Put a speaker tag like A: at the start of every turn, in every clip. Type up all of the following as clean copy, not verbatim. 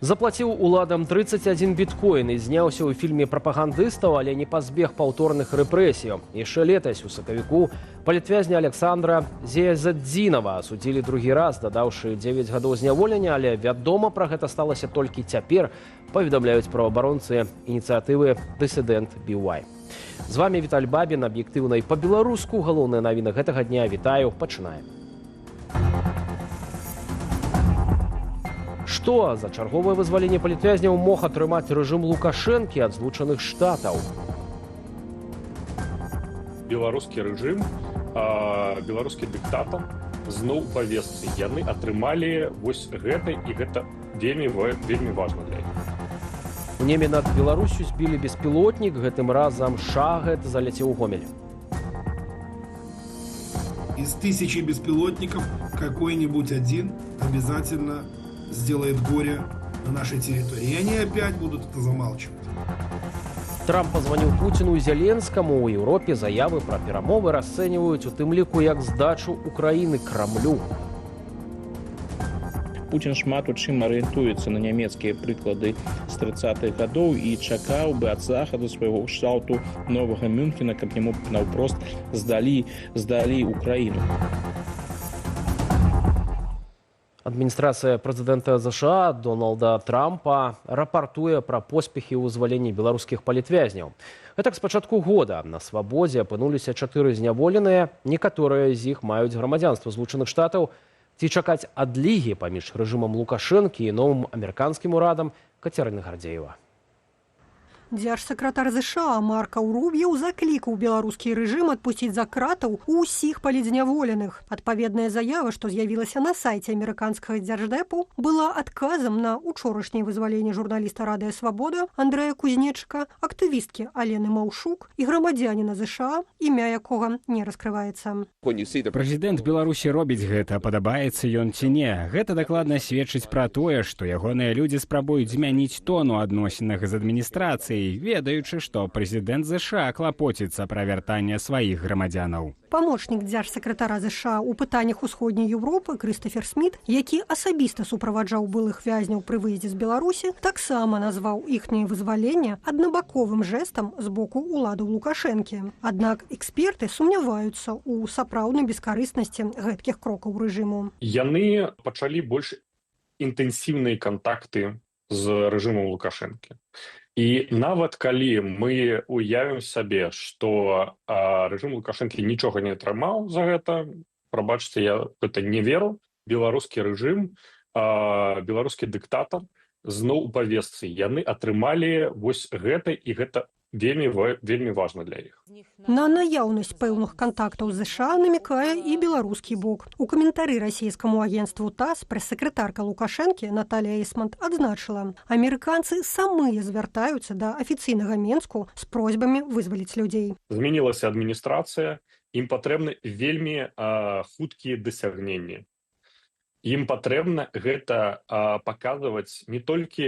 A: Заплаціў уладам 31 біткоін і зняўся ў фільме прапагандыстаў, але не пазбег паўторных рэпрэсіяў. Яшчэ летась у сакавіку палітвязня Александра Зиязадзінова асудзілі другі раз, дадаўшы 9 гадоў зняволення, але вядома пра гэта сталася толькі цяпер, паведамляюць праваабаронцы ініцыятывы «Дысідэнт BY». З вами Віталь Бабін, аб'ектыўнай па-беларуску. Галоўныя навіны гэтага дня. Вітаю, пачынаем. Што за чарговае вызваленне палітвязняў мог атрымаць рэжым Лукашэнкі ад Злучаных Штатаў?
B: Беларускі рэжым, беларускі дыктатар зноў у павестцы. Яны атрымалі вось гэта, і гэта вельмі важна для іх.
A: У небе над Беларусю збілі беспілотнік, гэтым разам Шахед заляцеў у Гомель.
C: Из 1000 беспилотников какой-нибудь один обязательно сделает горе на нашей территории. И они опять будут это замалчивать.
A: Трамп позвонил Путину и Зеленскому. У Европе заявы про перамовы расцэньваюць у тым ліку як здачу Украины Крамлю.
D: Путін шмат у чым арыентуецца на нямецкія прыклады з 30-х гадоў і чакаў бы ад захаду свайго кшталту новага Мюнхена, каб яму наўпрост здалі Украіну.
A: Адміністрацыя прэзідэнта США Дональда Трампа рапартуе пра поспехі ў вызваленні беларускіх палітвязняў. Гэтак з пачатку года на свабодзе апынуліся 4 зняволеныя, некаторыя з іх маюць грамадзянства Злучаных Штатаў. Ці чакаць адлігі паміж рэжымам Лукашэнкі і новым амерыканскім урадам? Кацярына Гардзеева.
E: Дзяржсакратар США Марка Рубіо заклікаў беларускі рэжым адпусціць за кратаў усіх палітзняволеных. Адпаведная заява, што з'явілася на сайце амерыканскага дзярждэпу, была адказам на учорашняе вызваленне журналіста Радыё Свабода Андрэя Кузнечка, актывісткі Алены Маўшук і грамадзяніна США, імя якога не раскрываецца.
F: Прэзідэнт Беларусі робіць гэта, падабаецца ён ці не. Гэта дакладна сведчыць пра тое, што ягоныя людзі спрабуюць змяніць тон у адносінах з адміністрацыяй, ведаючы, што прэзідэнт США клапоціцца пра вяртанне сваіх грамадзянаў.
E: Памочнік дзяржсакратара США ў пытаннях усходняй Еўропы Крыстафер Сміт, які асабіста суправаджаў былых вязняў пры выездзе з Беларусі, таксама назваў іхняе вызваленне аднабаковым жэстам з боку уладаў Лукашэнкі. Аднак эксперты сумняваюцца ў сапраўднай бескарыснасці гэткіх крокаў рэжыму.
B: Яны пачалі больш інтэнсіўныя кантакты з рэжымам Лукашэнкі. І нават калі мы уявім сабе, што рэжым Лукашэнкі нічога не атрымаў за гэта, прабачце, я гэта не веру, беларускі рэжым, беларускі дыктатар зноў у павестцы. Яны атрымалі вось гэта, і гэта вельмі важна для іх.
E: На наяўнасць пэўных кантактаў з США намікае і беларускі бок. У каментары расійскаму агенцтву ТАСС прэс-сакратарка Лукашэнкі Наталія Эсмант адзначыла: амерыканцы самыя звяртаюцца да афіцыйнага Менску з просьбамі вызваліць людзей.
B: Змянілася адміністрацыя, ім патрэбны вельмі хуткія дасягненні. Ім патрэбна гэта паказваць не толькі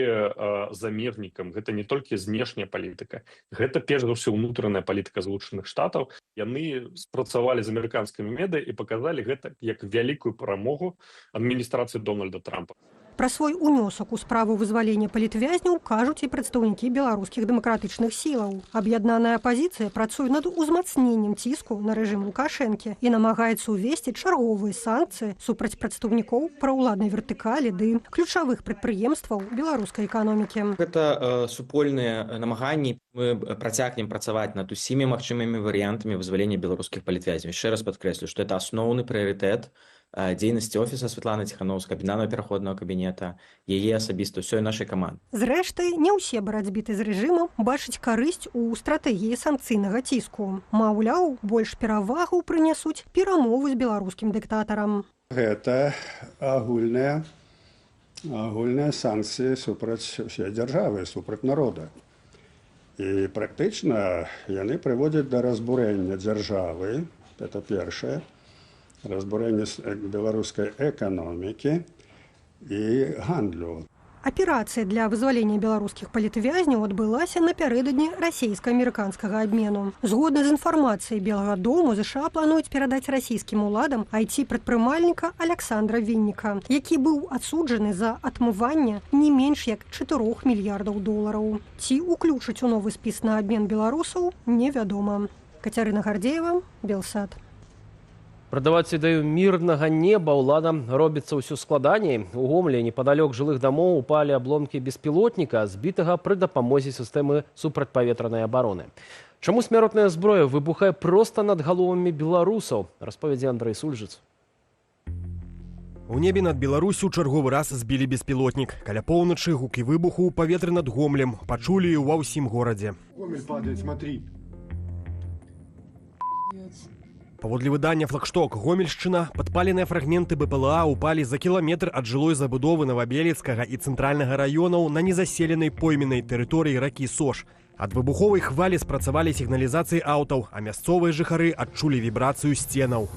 B: замежнікам, гэта не толькі знешняя палітыка, гэта перш за ўсё ўнутраная палітыка Злучаных Штатаў. Яны спрацавалі з амерыканскімі медыя і паказалі гэта як вялікую перамогу адміністрацыі Дональда Трампа.
E: Пра свой унёсак у справу вызвалення палітвязняў кажуць і прадстаўнікі беларускіх дэмакратычных сілаў. Аб'яднаная апазіцыя працуе над узмацненнем ціску на рэжым Лукашэнкі і намагаецца ўвесці чарговыя санкцыі супраць прадстаўнікоў праўладнай вертыкалі ды ключавых прадпрыемстваў беларускай эканомікі.
G: Гэта супольныя намаганні. Мы працягнем працаваць над усімі магчымымі варыянтамі вызвалення беларускіх палітвязняў. Яшчэ раз падкрэслю, што это асноўны прыярытэт дзейнасці офіса Святланы Ціханаўскай, кабінету пераходнага кабінета, яе асабіста, ўсёй нашай каманды.
E: Зрэшты, не ўсе барацьбіты з рэжымам бачаць карысць у стратэгіі санкцыйнага ціску. Маўляў, больш перавагу прынясуць перамовы з беларускім дыктатарам.
H: Гэта агульныя санкцыі супраць усёй дзяржавы, супраць народа. І практычна яны прыводзяць да разбурэння дзяржавы, это першае, разбурэння беларускай эканомікі і гандлю.
E: Аперацыя для вызвалення беларускіх палітвязняў адбылася напярэдадні расійска-амерыканскага абмену. Згодна з інфармацыяй Белага дому, ЗША плануюць перадаць расійскім уладам IT-прадпрымальніка Александра Вінніка, які быў адсуджаны за адмыванне не менш як 4 мільярдаў долараў. Ці уключаць у новы спіс на абмен беларусаў, невядома. Кацярына Гардзеева, Белсат.
A: Прадаваць ідэю мірнага неба ўладам робіцца ўсё складаней. У Гомелі непадалёк жылых дамоў упалі абломкі беспілотніка, збітага пры дапамозе сістэмы супрацьпаветранай абароны. Чаму смяротная зброя выбухае проста над галовамі беларусаў, распавядзе Андрэй Сульжыц.
I: У небе над Беларусю чарговы раз збілі беспілотнік. Каля поўначы гукі выбуху ў паветры над Гомлем пачулі ва ўсім горадзе.
J: Гомель падает, смотри.
I: Паводле выдання «Флагшток» Гомельшчына, падпаленыя фрагменты БПЛА упалі за кіламетр ад жылой забудовы Новабелецкага і цэнтральнага раёнаў на незаселенай пойменнай тэрыторыі ракі Сош. Ад выбуховай хвалі спрацавалі сігналізацыі аўтаў, а мясцовыя жыхары адчулі вібрацыю сценаў.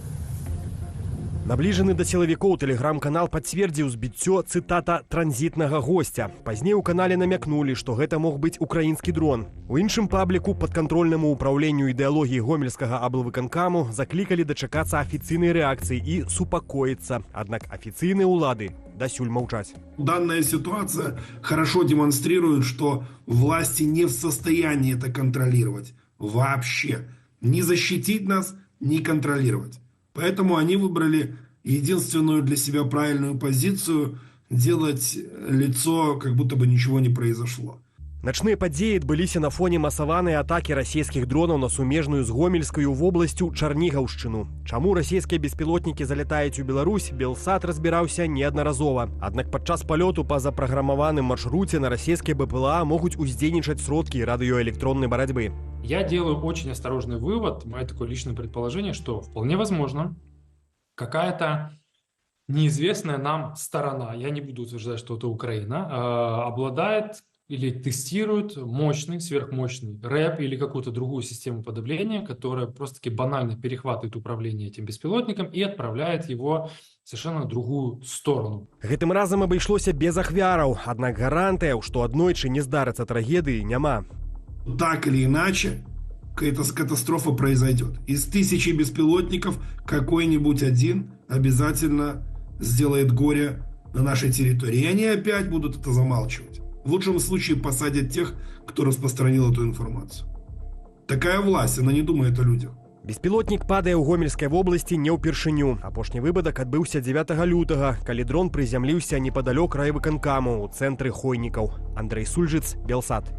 I: Набліжаны да сілавікоў тэлеграм-канал пацвердзіў збіццё, цытата, транзітнага госця. Пазней у канале намякнулі, што гэта мог быць украінскі дрон. У іншым пабліку падкантрольнаму ўпраўленню ідэалогіі гомельскага аблвыканкаму заклікалі дачакацца афіцыйнай рэакцыі і супакоіцца. Аднак афіцыйныя ўлады дасюль маўчаць.
C: Данная ситуация хорошо демонстрирует, что власти не в состоянии это контролировать. Вообще. Не защитить нас, не контролировать. Поэтому они выбрали единственную для себя правильную позицию – делать лицо, как будто бы ничего не произошло.
I: Начныя падзеі адбыліся на фоне масаванай атакі расійскіх дронаў на сумежную з гомельскаю вобласцю Чарнігаўшчыну. Чаму расійскія беспілотнікі залятаюць у Беларусь, Белсат разбіраўся неаднаразова. Аднак падчас палёту па запраграмаваным маршруце на расійскія БПЛА могуць уздзейнічаць сродкі радыёэлектроннай барацьбы.
K: Я делаю очень осторожный вывод, мое такое личное предположение, что вполне возможно какая-то неизвестная нам сторона, я не буду утверждать, что это Украина, обладает или тестирует мощный, сверхмощный рэп или какую-то другую систему подавления, которая просто-таки банально перехватывает управление этим беспилотником и отправляет его в совершенно другую сторону.
I: Гэтым разам абышлося без ахвяраў, аднак гарантыяў, што аднойчы не здарыцца трагедыі, няма.
C: Так или иначе, какая-то катастрофа произойдет. Из 1000 беспилотников какой-нибудь один обязательно сделает горе на нашей территории. И они опять будут это замалчивать. В лучшем случае посадят тех, кто распространил эту информацию. Такая власть, она не думает о людях.
I: Беспілотнік падае ў Гомельскай вобласці не ўпершыню. Апошні выпадак адбыўся 9 лютага, калі дрон прызямліўся непадалёк райвыканкаму ў цэнтры Хойнікаў. Андрэй Сульжыц, Белсат.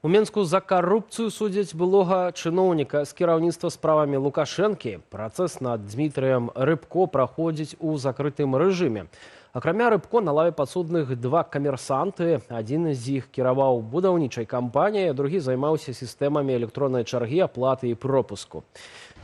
A: У Менску за карупцыю судзяць былога чыноўніка з кіраўніцтва справамі Лукашэнкі. Працэс над Дмітрыем Рыбко праходзіць у закрытым рэжыме. Акрамя Рыбко на лаве падсудных 2 камерсанты. Адзін з іх кіраваў будаўнічай кампаніяй, другі займаўся сістэмамі электроннай чаргі, аплаты і пропуску.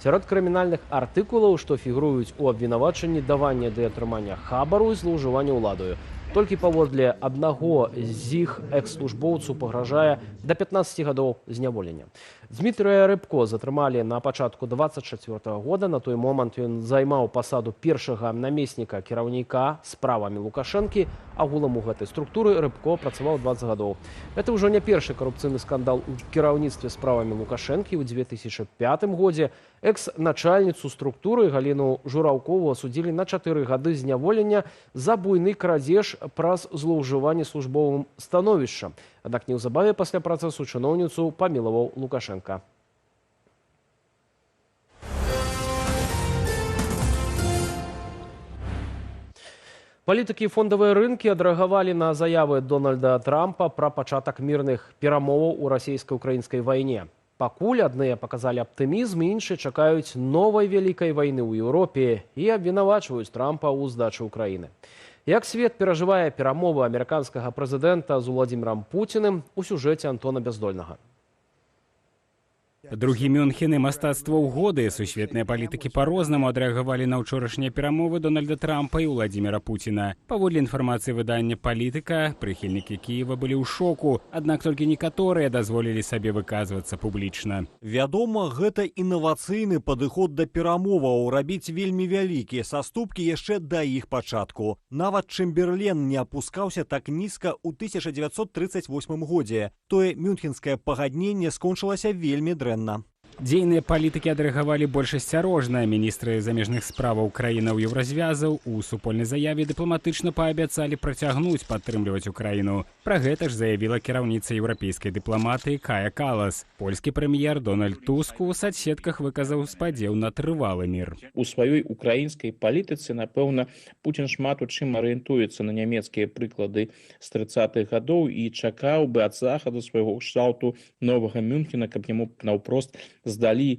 A: Сярод крымінальных артыкулаў, што фігуруюць у абвінавачанні давання ды атрымання хабару і злоўжывання ўладаю. Толькі паводле аднаго з іх экс-службоўцу пагражае да 15 гадоў зняволення. Дмітрыя Рыбко затрымалі на пачатку 24 года. На той момант ён займаў пасаду першага намесніка кіраўніка справамі Лукашэнкі. Агулам у гэтай структуры Рыбко працаваў 20 гадоў. Гэта ўжо не першы карупцыйны скандал у кіраўніцтве справамі Лукашэнкі. У 2005 годзе экс-начальніцу структуры Галіну Жураўкову асудзілі на 4 гады зняволення за буйны крадзеж праз злоўжыванне службовым становішчам. Аднак неўзабаве пасля працэсу чыноўніцу памілаваў Лукашенка. Палітыкі і фондавыя рынкі адрэагавалі на заявы Дональда Трампа пра пачатак мірных перамоваў у расійска-украінскай вайне. Пакуль адныя паказалі аптымізм, іншыя чакаюць новай вялікай вайны ў Еўропе і абвінавачваюць Трампа ў здачы ўкраіны. Як свет перажывае перамовы амерыканскага прэзідэнта з Уладзімірам Пуціным у сюжэце Антона Бяздольнага.
F: Другі Мюнхен і мастацтва ўгоды. Сусветныя палітыкі па-рознаму адрэагавалі на ўчорашнія перамовы Дональда Трампа і Владзіміра Пуціна. Паводле інфармацыі выдання «Палітыка», прыхільнікі Кіева былі ў шоку, аднак толькі некаторыя дазволілі сабе выказвацца публічна.
I: Вядома, гэта інавацыйны падыход да перамоваў, рабіць вельмі вялікія саступкі яшчэ да іх пачатку. Нават Чэмберлен не апускаўся так нізка ў 1938 годзе. Тое мюнхенскае пагадненне скончылася вельмі дрэнна.
F: Дзейныя палітыкі адрэагавалі больш асцярожна. Міністры замежных справаў краінаў еўразвязаў у супольнай заяве дыпламатычна паабяцалі працягнуць падтрымліваць Украіну. Пра гэта ж заявіла кіраўніца еўрапейскай дыпламатыі Кая Калас. Польскі прэм'ер Дональд Туск у садсетках выказаў спадзеў на трывалы мір.
D: У сваёй украінскай палітыцы, напэўна, Пуцін шмат у чым арыентуецца на нямецкія прыклады з 30-х гадоў і чакаў бы ад захаду свайго кшталту новага Мюнхена, каб яму наўпрост здалі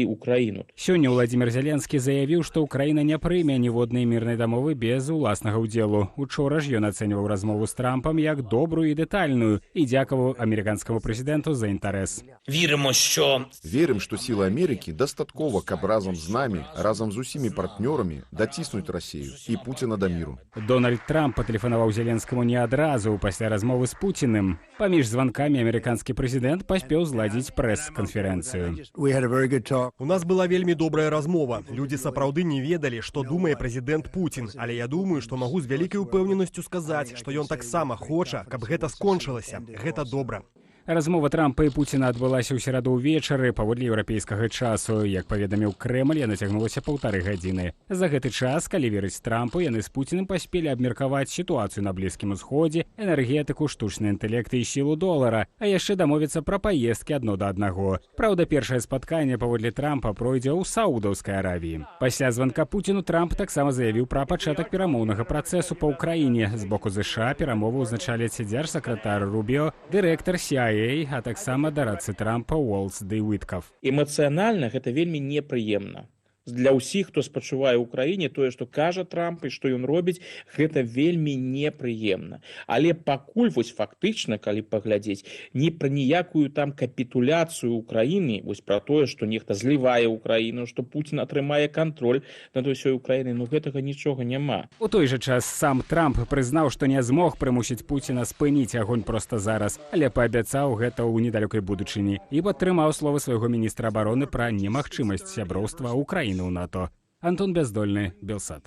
D: Украіну.
F: Сёння Владзімір Зеленскі заявіў, што Украіна не прыме ніводнай мірнай дамовы без уласнага ўдзелу. Учора ж ён ацэньваў размову з Трампам як добрую і дэтальную і дзякаваў амерыканскаму прэзідэнту за інтарэс.
J: Верым, што сілы Амерыкі дастаткова, каб разам з намі, разам з усімі партнёрамі даціснуць Расію і Пуціна да міру.
F: Дональд Трамп патэлефанаваў Зеленскаму не адразу пасля размовы з Пуціным. Паміж званкамі амерыканскі прэзідэнт паспеў зладзіць прэс-канферэнцыю.
I: У нас была вельмі добрая размова. Людзі сапраўды не ведалі, што думае прэзідэнт Пуцін. Але я думаю, што магу з вялікай упэўненасцю сказаць, што ён таксама хоча, каб гэта скончылася. Гэта добра.
F: Размова Трампа і Пуціна адбылася ў сераду ўвечары паводле еўрапейскага часу. Як паведаміў Крэмль, яна цягнулася 1,5 гадзіны. За гэты час, калі верыць Трампу, яны з Пуцінам паспелі абмеркаваць сітуацыю на Блізкім Усходзе, энергетыку, штучны інтэлект і сілу долара, а яшчэ дамовіцца пра паездкі адно да аднаго. Праўда, першае спатканне паводле Трампа пройдзе ў Саудаўскай Аравіі. Пасля званка Пуціну Трамп таксама заявіў пра пачатак перамоўнага працэсу па ўкраіне. З боку ЗША перамовы ўзначаляць дзяржсакратар Рубіо, дырэктар CIA, а таксама дарадцы Трампа Уолс ды Уіткаф.
D: Эмацыянальна гэта вельмі непрыемна. Для ўсіх, хто спачувае ўкраіне, тое, што кажа Трамп і што ён робіць, гэта вельмі непрыемна. Але пакуль вось фактычна, калі паглядзець, не пра ніякую там капітуляцыю ўкраіны, вось пра тое, што нехта злівае ўкраіну, што Пуцін атрымае кантроль над усёй Украінай, ну гэтага нічога няма.
F: У той жа час сам Трамп прызнаў, што не змог прымусіць Пуціна спыніць агонь проста зараз, але паабяцаў гэта ў недалёкай будучыні і падтрымаў словы свайго міністра абароны пра немагчымасць сяброўства Украіны ў НАТО. Антон Бяздольны, Белсат.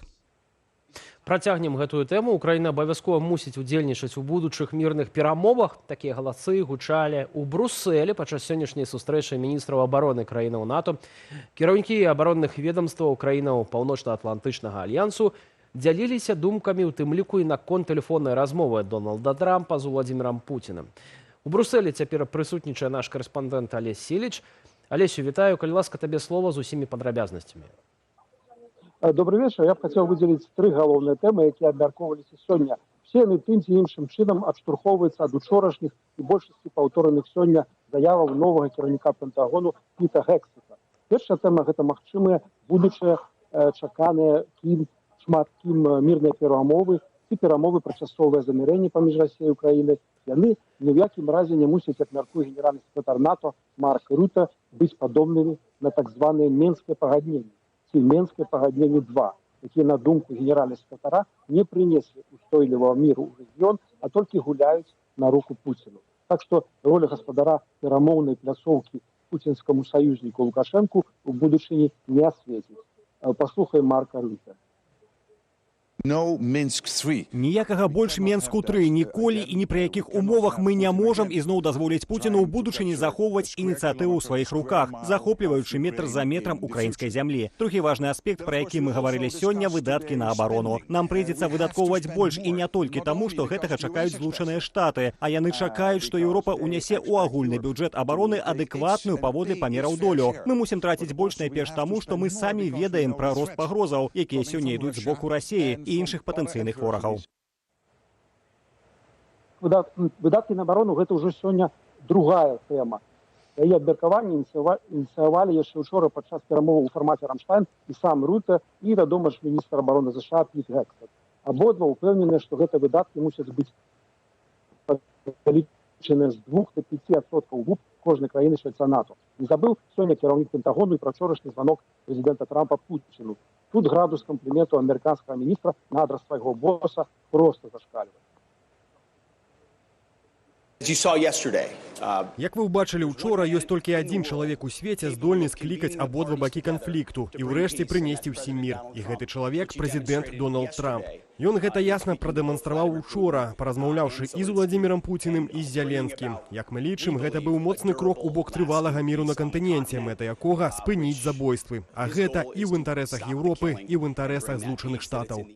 A: Працягнем гэтую тэму. Украіна абавязкова мусіць удзельнічаць у будучых мірных перамовах. Такія галасы гучалі ў Брусэлі падчас сённяшняй сустрэчы міністраў абароны краінаў НАТО. Кіраўнікі абаронных ведамстваў краінаў Паўночна-Атлантычнага альянсу дзяліліся думкамі, у тым ліку і наконт тэлефоннай размовы Дональда Трампа з Владзімірам Пуціным. У Брусэлі цяпер прысутнічае наш карэспандэнт Алесь Сіліч. Алесю, вітаю, калі ласка, табе слова з усімі падрабязнасцямі.
L: Добрый вечер. Я б хотел выделить 3 галоўныя тэмы, якія абмяркоўваліся сёння. Все яны тым ці іншым чынам адштурхоўваюцца ад учорашніх і большасці паўтораных сёння заяваў новага кіраўніка Пентагону Піта Гексета. Першая тэма – гэта магчымыя будучыя чаканыя шмат кім мірныя перамовы ці перамовы пра часовае замірэнне паміж Расіяй і Украінай. Яны ні ў якім разе не мусяць, як мяркуе генеральны сакратар НАТО Марк Рюта, быць падобнымі на так званыя Менскае пагадненне ці Менскае пагадненне 2, якія, на думку генеральнага сакратара, не прынеслі устойлівага міру ў рэгіён, а толькі гуляюць на руку Пуціну. Так што роля гаспадара перамоўнай пляцоўкі пуцінскаму саюзніку Лукашэнку ў будучыні не асветіць. Паслухаем Марка Рюта.
I: Ніякага больш Менску-3 ніколі і ні пры якіх умовах мы не можам ізноў дазволіць Пуціну ў будучыні захоўваць ініцыятыву ў сваіх руках, захопліваючы метр за метрам украінскай зямлі. Другі важны аспект, пра які мы гаварылі сёння, выдаткі на абарону. Нам прыйдзецца выдаткоўваць больш і не толькі таму, што гэтага чакаюць Злучаныя Штаты, а яны чакаюць, што Еўропа ўнясе ў агульны бюджэт абароны адэкватную паводле памераў долю. Мы мусім траціць больш найперш таму, што мы самі ведаем пра рост пагрозаў, якія сёння ідуць з боку Расіі і іншых патэнцыйных ворагаў.
L: Выдаткі на абарону – гэта ўжо сёння другая тэма. Яе абмеркаванне ініцыявалі яшчэ учора падчас перамоваў у фармаце Рамштайн і сам Рюта, і, вядома ж, міністр абароны ЗША Піт Гексет. Абодва ўпэўненыя, што гэта выдаткі мусяць быць павялічаныя з 2 до 5% губ кожнай краіны членца НАТО. Не забыў сёння кіраўнік Пентагону і пра ўчорашні званок прэзідэнта Трампа Пуціну. Тут градус кампліменту амерыканскага міністра на адрас свайго боса проста зашкальвае.
I: Як вы ўбачылі учора, ёсць толькі адзін чалавек у свеце здольны склікаць абодва бакі канфлікту і ўрэшце прынесці ўсім мір. І гэты чалавек – прэзідэнт Дональд Трамп. Ён гэта ясна прадэманстраваў учора, паразмаўляўшы і з Владзімірам Пуціным, і з Зеленскім. Як мы лічым, гэта быў моцны крок у бок трывалага міру на кантыненце, мэта якога спыніць забойствы. А гэта і ў інтарэсах Еўропы, і ў інтарэсах Злучаных Штатаў.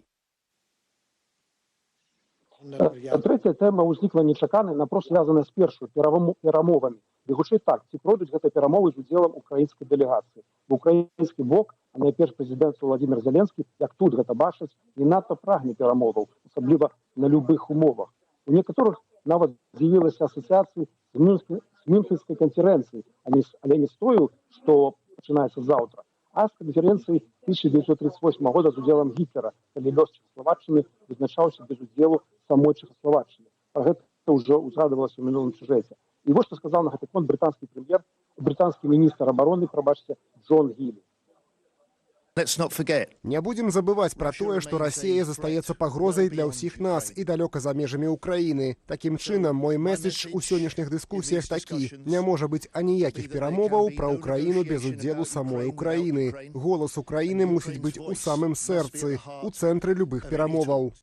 L: Трэцяя тэма ўзнікла нечакана, напрост звязаная з першай перамовамі. Ды хутчэй так, ці пройдуць гэтыя перамовы з удзелам украінскай дэлегацыі. Бо украінскі бок, а найперш прэзідэнт Владзімір Зеленскі, як тут гэта бачыць, не надта прагне перамоваў, асабліва на любых умовах. У некаторых нават з'явілася асацыяцыі з Мюнхенскай канферэнцыі, але не з тою, што пачынаецца заўтра, а з канферэнцыі 1938 года з удзелам Гітлера, калі лёс Чэхаславаччыны вызначаўся без удзелу самой Чэхаславаччыны. Пра гэта ўжо узгадывалася ў мінулым сюжэце. І вось што сказаў на гэты конт брытанскі міністр абароны, прабачце, Джон Гілі.
M: Не будем забывать про тое, что Россия застаецца пагрозай для ўсіх нас і далёка за межамі Украіны. Такім чынам, мой месседж у сённяшніх дыскусіях такі: не можа быць аніякіх перамоваў пра Украіну без удзелу самой Украіны. Голас Украіны мусіць быць у самым сэрцы, у цэнтры любых перамоваў.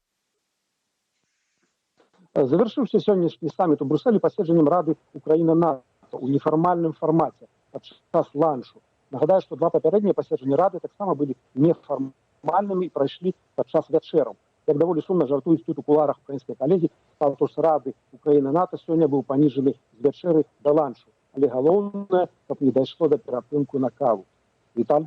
L: Завершыўся сённяшні саміт у Брюсселі паседжаннем Рады Украіна-НАТО ў нефармальным фармаце падчас ланчу. Нагадаю, што два папярэднія паседжанні Рады таксама былі нефармальнымі і прайшлі падчас вячэраў. Як даволі сумна жартуюць тут у кулуарах украінскія калегі, статус Рады Украіна-НАТО сёння быў паніжаны з вячэры да ланчу. Але галоўнае, каб не дайшло да перапынку на каву. Віталь?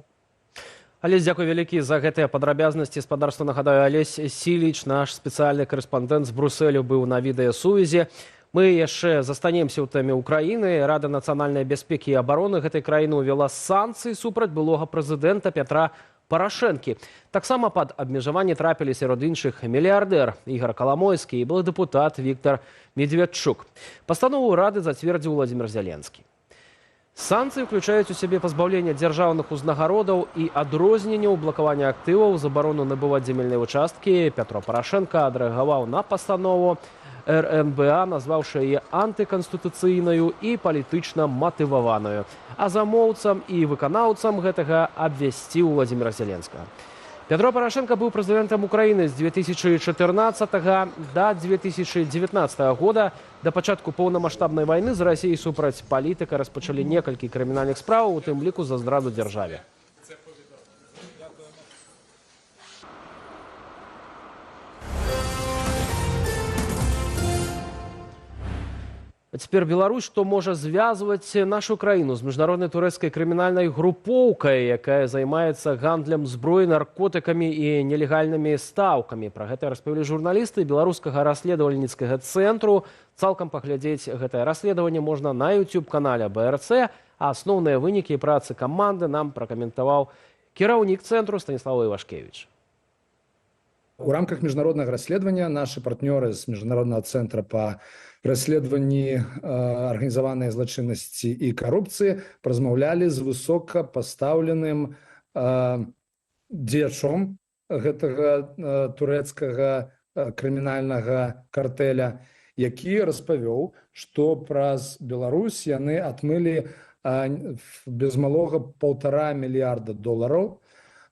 A: Алесь, дзякуй вялікі за гэтыя падрабязнасці. Спадарства, нагадаю, Алесь Сіліч, наш спецыяльны карэспандэнт з Брусселю, быў на відэасувязі. Мы яшчэ застанемся ў тэме Украіны. Рада нацыянальнай бяспекі і абароны гэтай краіны ўвяла санкцыі супраць былога прэзідэнта Пятра Парашэнкі. Таксама пад абмежаванне трапілі сярод іншых мільярдэр Ігор Каламойскі і былы дэпутат Віктор Медведчук. Пастанову Рады зацвердзіў Владзімір Зеленскі. Санкцыі ўключаюць у сябе пазбаўленне дзяржаўных узнагародаў і адрозненняў, блакавання актываў, забарону набываць зямельныя ўчасткі. Пятро Парашэнка адрэагаваў на пастанову РНБА, назваўшы яе антыканстытуцыйнаю і палітычна матываваную. А замоўцам і выканаўцам гэтага абвясціў Владзіміра Зеленскага. Пятро Парашэнка быў прэзідэнтам Украіны з 2014 да 2019 года. Да пачатку поўнамаштабнай вайны з Расіяй супраць палітыка распачалі некалькі крымінальных спраў, у тым ліку за здраду дзяржаве. Цяпер Беларусь, што можа звязваць нашу краіну з міжнароднай турэцкай крымінальнай групоўкай, якая займаецца гандлем зброі, наркотыкамі і нелегальнымі стаўкамі. Пра гэта распавялі журналісты беларускага расследавальніцкага цэнтру. Цалкам паглядзець гэтае расследаванне можна на YouTube-канале БРЦ, а асноўныя вынікі працы каманды нам пракаментаваў кіраўнік цэнтру Станіслав Івашкевіч.
N: У рамках международного расследования наши партнеры с Международного центра по расследованию организованной злочинности и коррупции размаўлялі з высокопоставленным дзечом гэтага турэцкага крымінальнага картеля, які распавёў, што праз Беларусь яны адмылі без малога $1,5 мільярда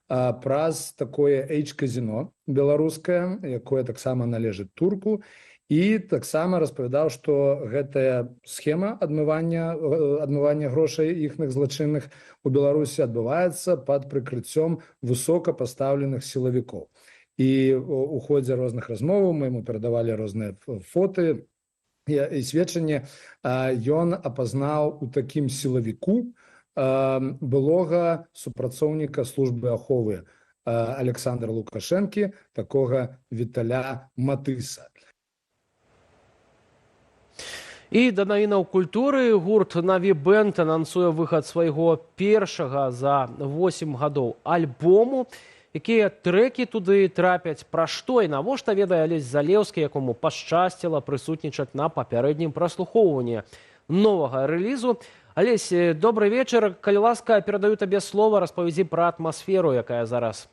N: праз такое H-казино беларускае, якое таксама належыць турку, і таксама распавядаў, што гэтая схема адмывання грошай іхных злачынных у Беларусі адбываецца пад прыкрыццём высокапастаўленых сілавікоў. І у ходзе розных размоваў мы яму перадавалі розныя фоты і сведчанні. Ён апазнаў у такім сілавіку былога супрацоўніка службы аховы Александра Лукашэнкі, такога Віталя Матыса.
A: І да навінаў культуры гурт Наві Бэнд анансуе выхад свайго першага за 8 гадоў альбому. Якія трэкі туды трапяць, пра што і навошта ведае Алесь Залеўскі, якому пашчасціла прысутнічаць на папярэднім праслухоўванні. новага рэлізу. Алесь, добрый вечар. Калі ласка, перадаю табе слова, распавядзі пра атмасферу, якая зараз.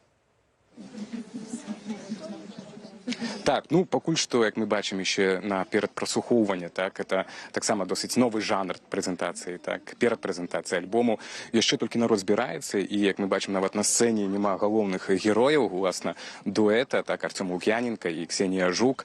O: Так, ну пакуль што, як мы бачым яшчэ наперад праслухоўвання, так, это таксама досыць новы жанр прэзентацыі, так, перад прэзентацыяй альбому. Яшчэ толькі народ збіраецца, і як мы бачым, нават на сцэне няма галоўных герояў, уласна, дуэта, так, Артём Лук'яненка і Ксенія Жук.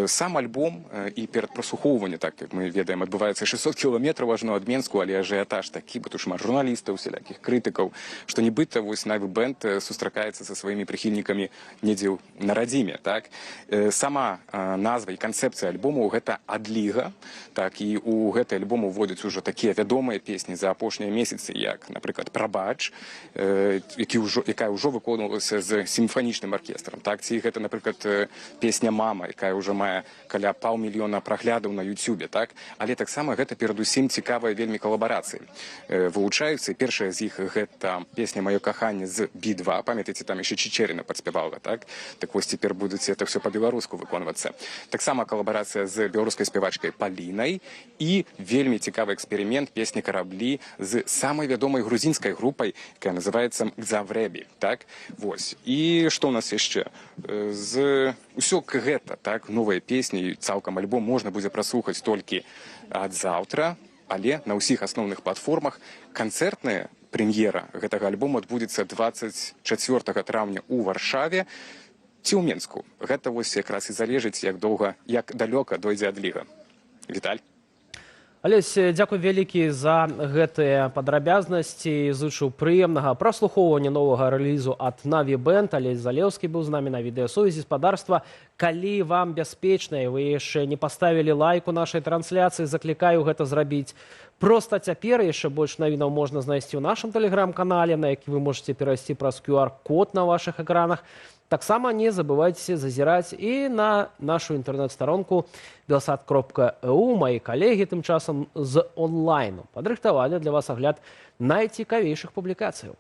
O: Сам альбом і перад праслухоўвання, так, як мы ведаем, адбываецца 600 кіламетраў ажно ад Менску, але ажыятаж такі, бо тут шмат журналістаў, усялякіх крытыкаў, што нібыта вось Наві Бэнд сустракаецца са сваімі прыхільнікамі недзе на радзіме, так. Сама назва і канцэпцыя альбому гэта адліга, так, і у гэты альбом уводзяць ужо такія вядомыя песні за апошнія месяцы, як, напрыклад, «Прабач», якая ўжо выконвалася з сімфанічным аркестрам, так, ці гэта, напрыклад, песня «Мама», якая ўжо мае каля 500 000 праглядаў на Ютубе, так, але таксама гэта перадусім цікавыя вельмі калабарацыі. Вылучаюцца, і першая з іх гэта песня «Маё каханне» з Би-2, памятаеце, там яшчэ Чечеріна падспявала, так, так вось цяпер будуць это все по-беларуску выконвацца. Таксама калабарацыя з беларускай спявачкай Палінай і вельмі цікавы эксперымент песні «Караблі» з самай вядомай грузінскай групай, якая называецца «Гзаврэбі», так, вось. І што ў нас яшчэ? Усё гэта, так, новыя песні, цалкам альбом можна будзе праслухаць толькі ад заўтра, але на ўсіх асноўных платформах. Канцэртная прэм'ера гэтага альбому адбудзецца 24 траўня ў Варшаве ці ў Менску. Гэта вось якраз і залежыць, як далёка дойдзе адліга. Віталь.
A: Алесь, дзякуй вялікі за гэтыя падрабязнасці. Зычу прыемнага праслухоўвання новага рэлізу ад Наві Бэнд. Алесь Залеўскі быў з намі на відэасувязі спадарства. Калі вам бяспечна і вы яшчэ не паставілі лайк у нашай трансляцыі, заклікаю гэта зрабіць. Проста цяпер яшчэ больш навінаў можна знайсці ў нашым тэлеграм-канале, на які вы можете перайсці праз QR-код на вашых экранах. Таксама не забывайце зазіраць і на нашу інтэрнэт-старонку belsat.eu. Мои калегі тым часам з онлайну падрыхтавалі для вас агляд найцікавейшых публікацыяў.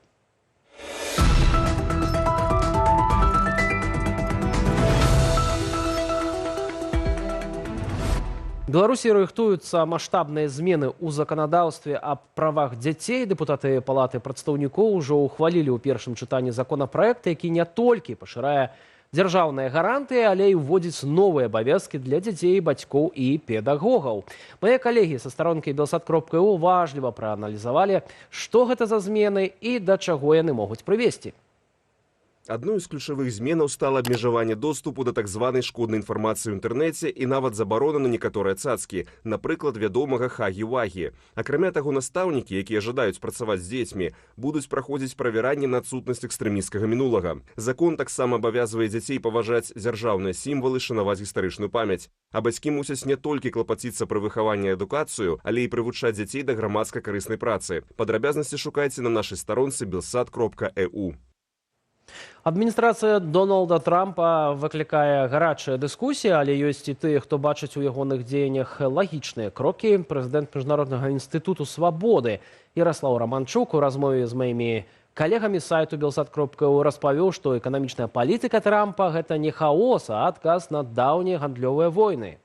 A: Беларусі рыхтуюцца маштабныя змены ў заканадаўстве аб правах дзяцей. Дэпутаты палаты прадстаўнікоў ужо ухвалілі ў першым чытанні законапраект, які не толькі пашырае дзяржаўныя гарантыі, але і ўводзіць новыя абавязкі для дзяцей, бацькоў і педагогаў. Мае калегі са старонкі belsat.eu уважліва прааналізавалі, што гэта за змены і да чаго яны могуць прывесці.
P: Адной з ключавых зменаў стала абмежаванне доступу да так званай шкоднай інфармацыі ў інтэрнэце і нават забарона на некаторыя цацкі, напрыклад, вядомага Хагі-Вагі. Акрамя таго, настаўнікі, якія жадаюць працаваць з дзецьмі, будуць праходзіць правяранне на адсутнасць экстрэмісцкага мінулага. Закон таксама абавязвае дзяцей паважаць дзяржаўныя сімвалы, шанаваць гістарычную памяць. А бацькі мусяць не толькі клапаціцца пра выхаванне і адукацыю, але і прывучаць дзяцей да грамадска-карыснай працы. Падрабязнасці шукайце на нашай старонцы belsat.eu.
A: Адміністрацыя Дональда Трампа выклікае гарачыя дыскусіі, але ёсць і тыя, хто бачыць у ягоных дзеяннях лагічныя крокі. Прэзідэнт Міжнароднага інстытуту свабоды Ярослаў Романчук у размове з маімі калегамі сайту belsat.eu распавёў, што эканамічная палітыка Трампа – гэта не хаос, а адказ на даўнія гандлёвыя войны.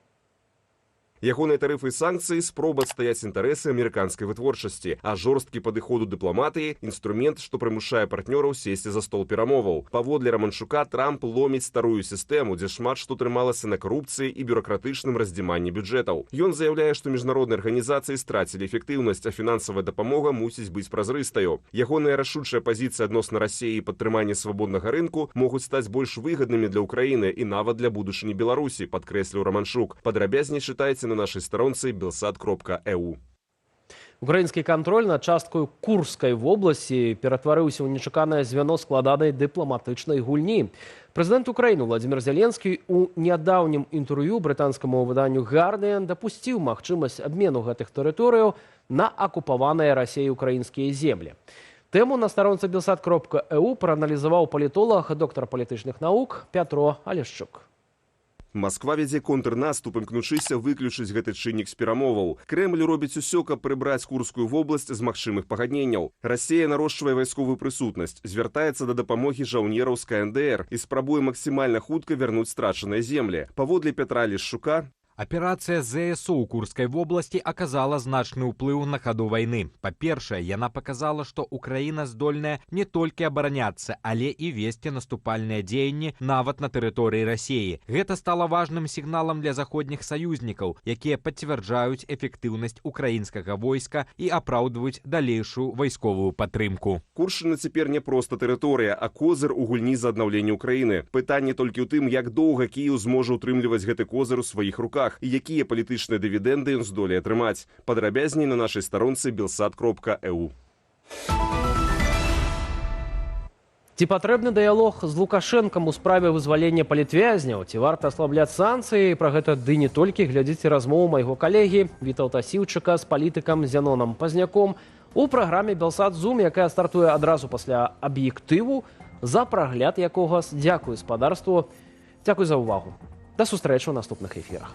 P: Ягоныя тарыфы і санкцыі – спроба адстаяць інтарэсы амерыканскай вытворчасці, а жорсткі падыход у дыпламатыі – інструмент, што прымушае партнёраў сесці за стол перамоваў. Паводле Романчука, Трамп ломіць старую сістэму, дзе шмат што трымалася на карупцыі і бюракратычным раздзіманні бюджэтаў. Ён заяўляе, што міжнародныя арганізацыі страцілі эфектыўнасць, а фінансавая дапамога мусіць быць празрыстаю. Ягоная рашучая пазіцыя адносна Расіі і падтрыманне свабоднага рынку могуць стаць больш выгаднымі для Ўкраіны і нават для будучыні Беларусі, падкрэсліў Романчук. Падрабязней чытайце на нашай старонцы belsat.eu.
A: Украінскі кантроль над часткаю Курскай вобласці ператварыўся ў нечаканае звяно складанай дыпламатычнай гульні. Прэзідэнт Украіны Владзімір Зеленскі у нядаўнім інтэрв'ю брытанскаму выданню «Гардыян» дапусціў магчымасць абмену гэтых тэрыторыяў на акупаваныя Расіяй украінскія землі. Тэму на старонцы belsat.eu прааналізаваў палітолог, доктар палітычных навук Пятро Алешчук.
P: Масква вядзе контрнаступ, імкнучыся выключыць гэты чыннік з перамоваў. Крэмль робіць усё, каб прыбраць Курскую вобласць з магчымых пагадненняў. Расія нарошчвае вайсковую прысутнасць, звяртаецца да дапамогі жаўнераў з КНДР і спрабуе максімальна хутка вярнуць страчаныя землі. Паводле Пятра Алешчука,
Q: Аперацыя ЗСУ ў Курскай вобласці аказала значны ўплыў на хаду вайны. Па-першае, яна паказала, што Украіна здольная не толькі абараняцца, але і весці наступальныя дзеянні нават на тэрыторыі Расіі. Гэта стала важным сігналам для заходніх саюзнікаў, якія пацвярджаюць эфектыўнасць украінскага войска і апраўдваюць далейшую вайсковую падтрымку.
P: Куршчына цяпер не проста тэрыторыя, а козыр у гульні за аднаўленне Украіны. Пытанне толькі ў тым, як доўга Кіеў зможа ўтрымліваць гэты козыр у сваіх руках і якія палітычныя дывідэнды ён здолее атрымаць. Падрабязней на нашай старонцы belsat.eu.
A: Ці патрэбны дыялог з Лукашэнкам у справе вызвалення палітвязняў? Ці варта аслабляць санкцыі? Пра гэта ды не толькі глядзіце размову майго калегі Вітаўта Сіўчыка з палітыкам Зяноном Пазняком у праграме «Белсат Зум», якая стартуе адразу пасля аб'ектыву, за прагляд якога дзякую спадарству. Дзякуй за ўвагу. Да сустрэчы ў наступных эфірах.